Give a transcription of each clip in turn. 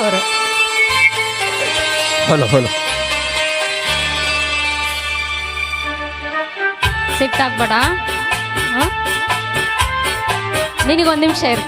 ಅವರು. ಹೊಲ ಹೊಲ ಸಿಟ್ಟಾಗ್ಬೇಡ. ನಿನಗೊಂದು ನಿಮಿಷ ಇರು.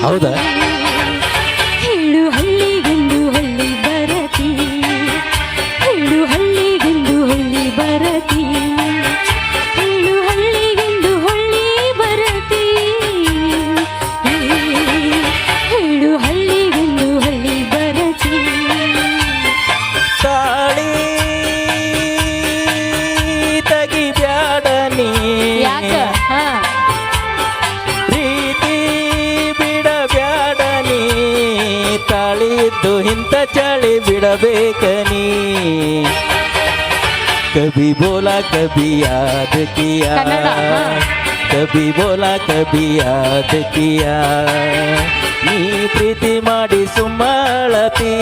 ಹೌದಾ? ಹೇಳು ಹಳ್ಳಿಗೆಂದು ಹಳ್ಳಿ ಬರತಿ, ಹೇಳು ಹಳ್ಳಿಗೆಂದು ಹಳ್ಳಿ ಬರತಿ, ಹೇಳು ಹಳ್ಳಿಗೆಂದು ಹಳ್ಳಿ ಬರತಿ, ಹೇಳು ಹಳ್ಳಿಗೆಂದು ಹಳ್ಳಿ ಬರತಿ. ತಾಳಿ ತೆಗಿಬ್ಯಾಡ ನೀ, ಯಾಕ ತಾಳಿದ್ದು ಇಂಥ ಚಳಿ ಬಿಡಬೇಕ ನೀ. ಕಭಿ ಬೋಲಾ ಕಭಿ ಯಾದ್ ಕಿಯಾ, ಕಭಿ ಬೋಲಾ ಕಭಿ ಯಾದ್ ಕಿಯಾ. ನೀ ಪ್ರೀತಿ ಮಾಡಿ ಸುಮ್ಮಳತಿ,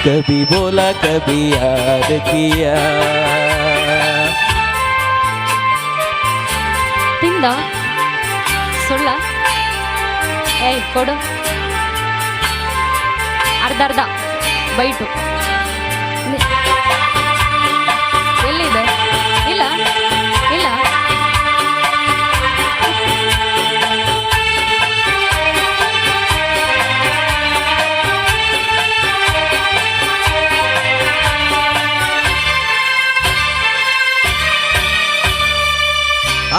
ಕಭಿ ಬೋಲಾ ಕಭಿ ಯಾದ್ ಕಿಯಾ. ತಿಂದ ಸುಳ್ಳ ಏಯ್ ಕೊಡು, ಅರ್ಧ ಬೈಟು. ಎಲ್ಲಿದೆ? ಇಲ್ಲ ಇಲ್ಲ.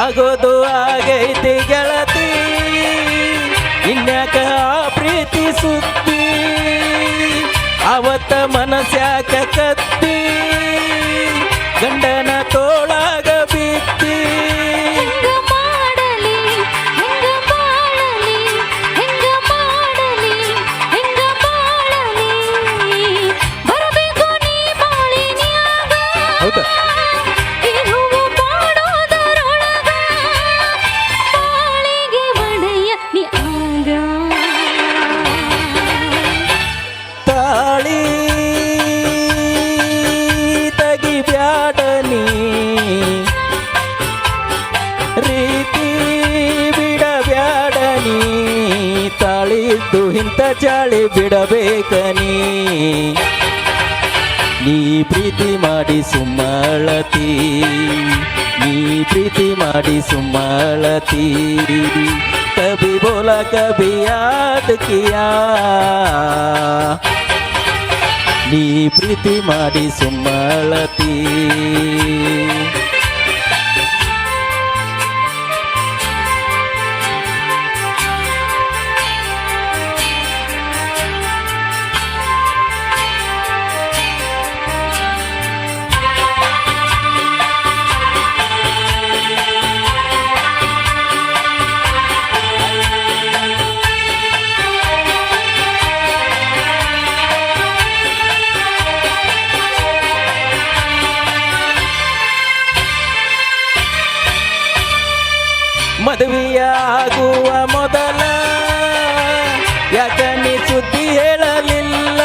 ಆಗೋದು ಆಗೈತಿ ಗೆಳತಿ, ಇನ್ಯಾಕ ಪ್ರೀತಿ ಸುದ್ದಿ, ಅವತ್ತ ಮನಸ್ಯಾಕ ಕತ್ತಿ, ಗಂಡನ ತೋಳಾಗ ಬಿತ್ತಿ. ಹೌದಾ? ತಾಳಿ ತೆಗಿಬ್ಯಾಡ ನೀ, ರೀತಿ ಬಿಡಬ್ಯಾಡ ನೀ. ತಾಳಿದ್ದು ಇಂಥ ಚಾಳಿ ಬಿಡಬೇಕ ನೀ. ನೀ ಪ್ರೀತಿ ಮಾಡಿ ಸುಮ್ಮಳತಿ, ನೀ ಪ್ರೀತಿ ಮಾಡಿ ಸುಮ್ಮಳತಿ. ಕಭಿ ಬೋಲಾ ಕಭಿ ಯಾದ್ ಕಿಯಾ, ನೀ ಪ್ರೀತಿ ಮಾಡಿ ಸುಮ್ಮಳತಿ. ಮದುವೆಯಾಗುವ ಮೊದಲ ಯಾಕ ನೀ ಸುದ್ದಿ ಹೇಳಲಿಲ್ಲ,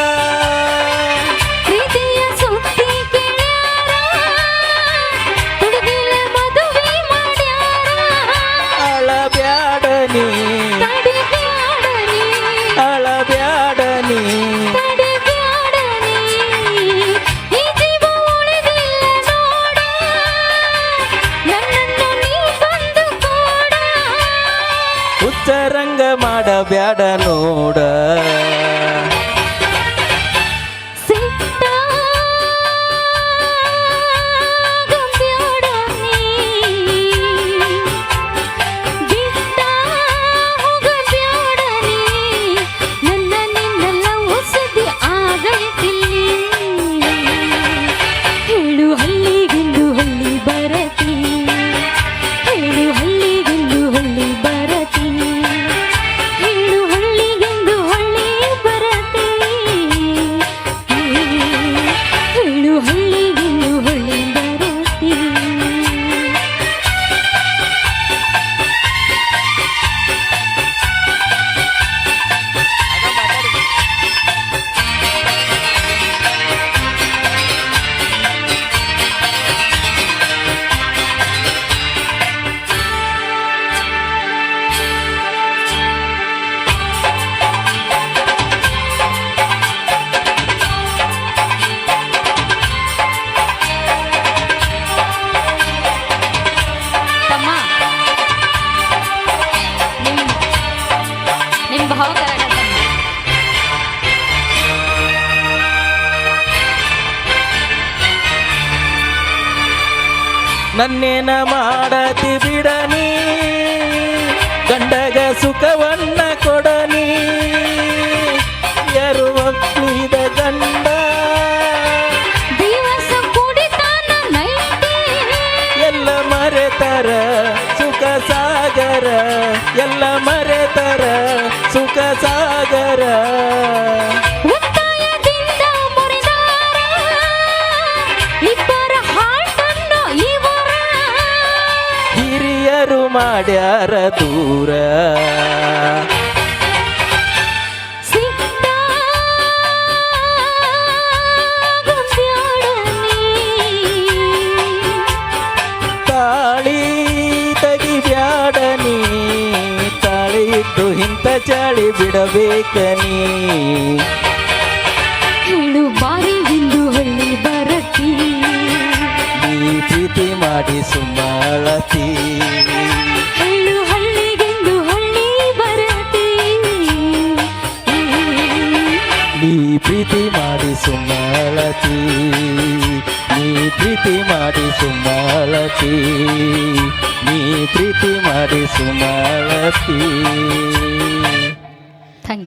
ಪ್ರೀತಿಯ ಸುದ್ದಿ ಕೇಳ್ಯಾರ, ಹುಡುಗಿನ ಮದುವೆ ಮಾಡ್ಯಾರ. ಅಳಬ್ಯಾಡ ನೀ, ತಡಿಬ್ಯಾಡ ನೀ, ಅಳಬ್ಯಾಡ ನೀ, ತಡಿಬ್ಯಾಡ ನೀ. ಈ ಜೀವ ಉಳಿದಿಲ್ಲ ನೋಡ, ನನ್ನನ್ನು ನೀ ಬಂದು ಕೂಡ. ಹುಚ್ಚರಂಗ ಮಾಡಬ್ಯಾಡ ನೋಡ, ಹೇಳು ಹಳ್ಳಿಗೆಂದು ಹಳ್ಳಿ ಬರತಿ, ನನ್ನೇನ ಮಾಡತಿ ಬಿಡನಿ ಗಂಡಗ ಸುಖವನ್ನ ಕೊಡನಿ ಯಾರು ಒಪ್ಪಿದ ಗಂಡ ದಿವಸ ಕುಡಿತಾನ ನೈಟಿ ಎಲ್ಲ ಮರೆತರ ಸುಖ ಸಾಗರ ಎಲ್ಲ ಮರೆತರ ಸುಖ ಸಾಗರ ಒತ್ತಾಯದಿಂದ ಮುರಿದಾರ ಇಬ್ಬರ ಹಾಟನ್ನು ಇವರ ಹಿರಿಯರು ಮಾಡ್ಯಾರ ದೂರ ತಾಳಿ ತೆಗಿಬ್ಯಾಡನಿ ತಾಳಿ ಇಟ್ಟು ಇಂಥ ಚಳಿ ಬಿಡಬೇಕನಿ ಹೇಳು ಬಾರಿ ಬಿಂದು ಹಳ್ಳಿ ಬರತಿ ನೀ ಪ್ರೀತಿ ಮಾಡಿ ಸುಮ್ಮಳತಿ ಹೇಳು ಹಳ್ಳಿಗೆಂದು ಹಳ್ಳಿ ಬರತಿ ನೀ ಪ್ರೀತಿ ಮಾಡಿ ಸುಮ್ಮಳತಿ ನೀ ಪ್ರೀತಿ ಮಾಡಿ ಸುಮ್ಮಳತಿ ನೀ ಪ್ರೀತಿ ಮಾಡಿ ಸುಮ್ಮಳತಿ